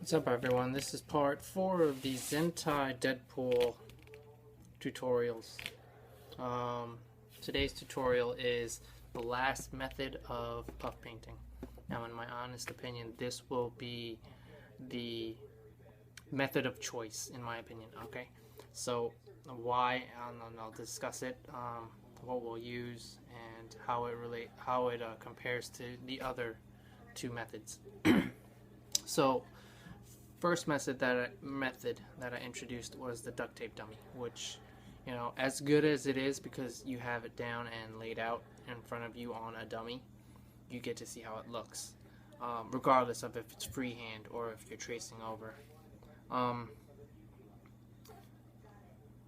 What's up everyone, this is part 4 of the Zentai Deadpool tutorials. Today's tutorial is the last method of puff painting. Now in my honest opinion, this will be the method of choice in my opinion, okay? So why, and I'll discuss it, what we'll use, and how it compares to the other two methods. So first method that I introduced was the duct tape dummy, which, you know, as good as it is because you have it down and laid out in front of you on a dummy, you get to see how it looks, regardless of if it's freehand or if you're tracing over.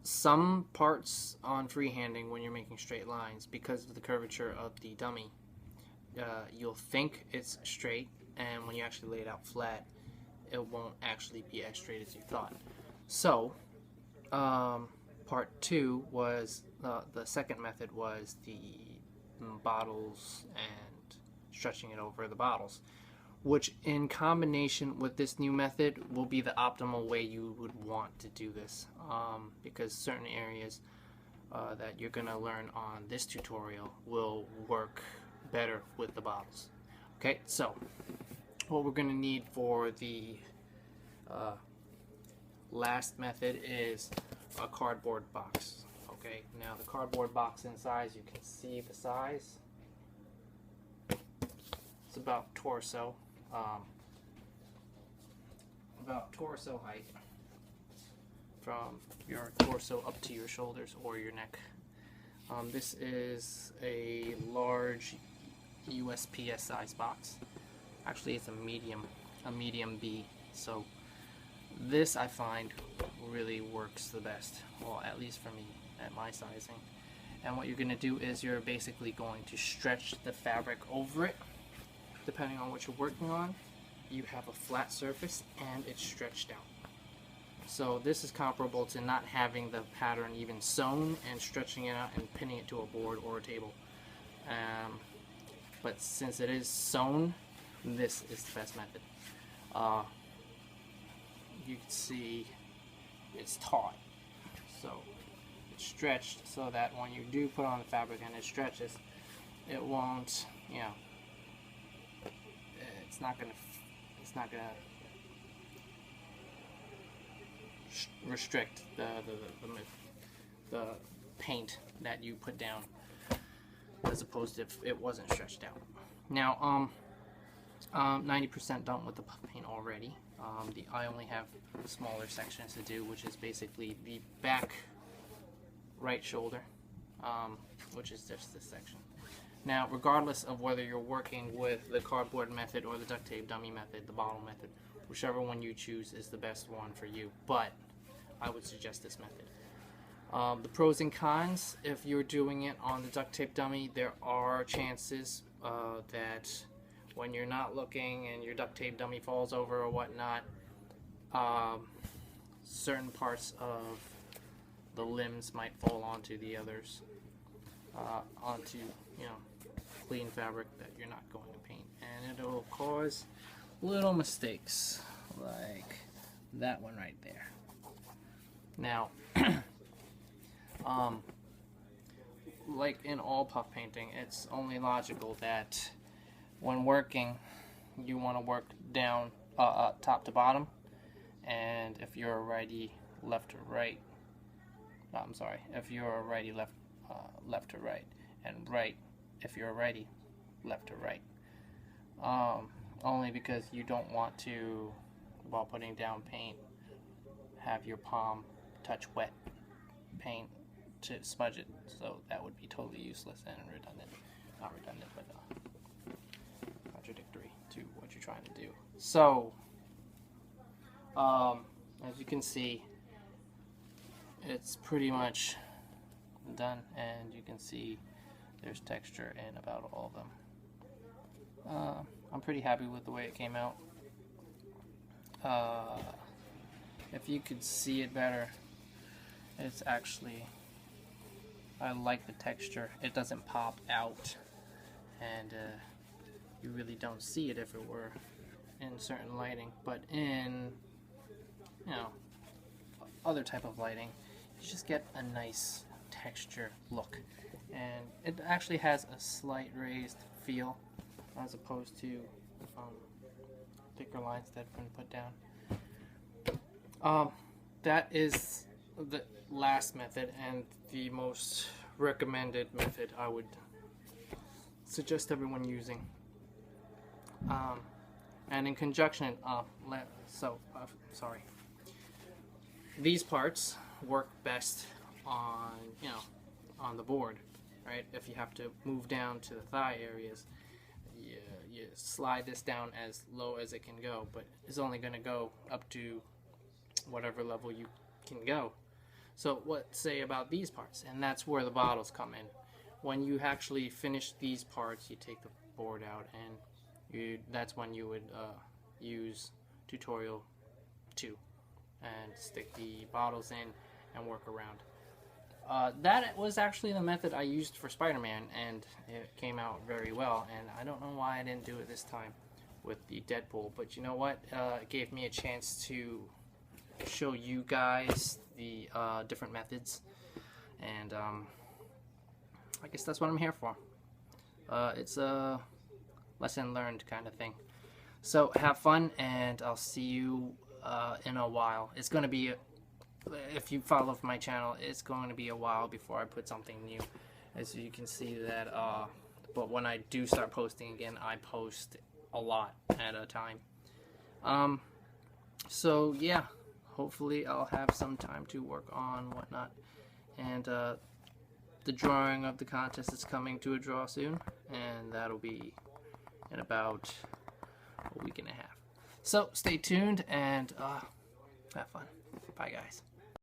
Some parts on freehanding, when you're making straight lines, because of the curvature of the dummy, you'll think it's straight, and when you actually lay it out flat, it won't actually be as straight as you thought. So part 2 was the second method was the bottles and stretching it over the bottles, which in combination with this new method will be the optimal way you would want to do this, because certain areas that you're going to learn on this tutorial will work better with the bottles. Okay, so what we're going to need for the last method is a cardboard box. Okay, now the cardboard box in size, you can see the size. It's about torso height, from your torso up to your shoulders or your neck. This is a large USPS size box. Actually, it's a medium B. So this, I find, really works the best. Well, at least for me, at my sizing. And what you're going to do is you're basically going to stretch the fabric over it. Depending on what you're working on, you have a flat surface and it's stretched out. So this is comparable to not having the pattern even sewn and stretching it out and pinning it to a board or a table. But since it is sewn, this is the best method. You can see it's taut, so it's stretched so that when you do put on the fabric and it stretches, it won't, you know, it's not gonna restrict the paint that you put down, as opposed to if it wasn't stretched out. Now 90% done with the puff paint already. I only have smaller sections to do, which is basically the back right shoulder, which is just this section. Now, regardless of whether you're working with the cardboard method or the duct tape dummy method, the bottle method, whichever one you choose is the best one for you, but I would suggest this method. The pros and cons: if you're doing it on the duct tape dummy, there are chances that when you're not looking and your duct tape dummy falls over or whatnot, certain parts of the limbs might fall onto the others, onto, you know, clean fabric that you're not going to paint, and it'll cause little mistakes like that one right there. Now like in all puff painting, it's only logical that when working, you want to work down, top to bottom, and if you're a righty, left to right. No, I'm sorry. If you're a righty, left to right, and right if you're a righty, left to right. Only because you don't want to, while putting down paint, have your palm touch wet paint to smudge it. So that would be totally useless and redundant. Not redundant, but contradictory to what you're trying to do. So, as you can see, it's pretty much done, and you can see there's texture in about all of them. I'm pretty happy with the way it came out. If you could see it better, it's actually, I like the texture. It doesn't pop out, and you really don't see it if it were in certain lighting, but in, you know, other type of lighting, you just get a nice texture look, and it actually has a slight raised feel as opposed to thicker lines that have been put down. That is the last method and the most recommended method I would suggest everyone using. And in conjunction, sorry. These parts work best on, you know, on the board, right? If you have to move down to the thigh areas, you slide this down as low as it can go, but it's only going to go up to whatever level you can go. So what say about these parts? And that's where the bottles come in. When you actually finish these parts, you take the board out, and that's when you would use tutorial 2 and stick the bottles in and work around. That was actually the method I used for Spider-Man, and it came out very well, and I don't know why I didn't do it this time with the Deadpool, but you know what, it gave me a chance to show you guys the different methods, and I guess that's what I'm here for. It's a lesson learned kind of thing. So have fun, and I'll see you in a while. It's going to be, if you follow my channel, it's going to be a while before I put something new, as you can see that, but when I do start posting again, I post a lot at a time. So yeah, hopefully I'll have some time to work on whatnot, and the drawing of the contest is coming to a draw soon, and that'll be in about a week and a half. So stay tuned and have fun. Bye guys.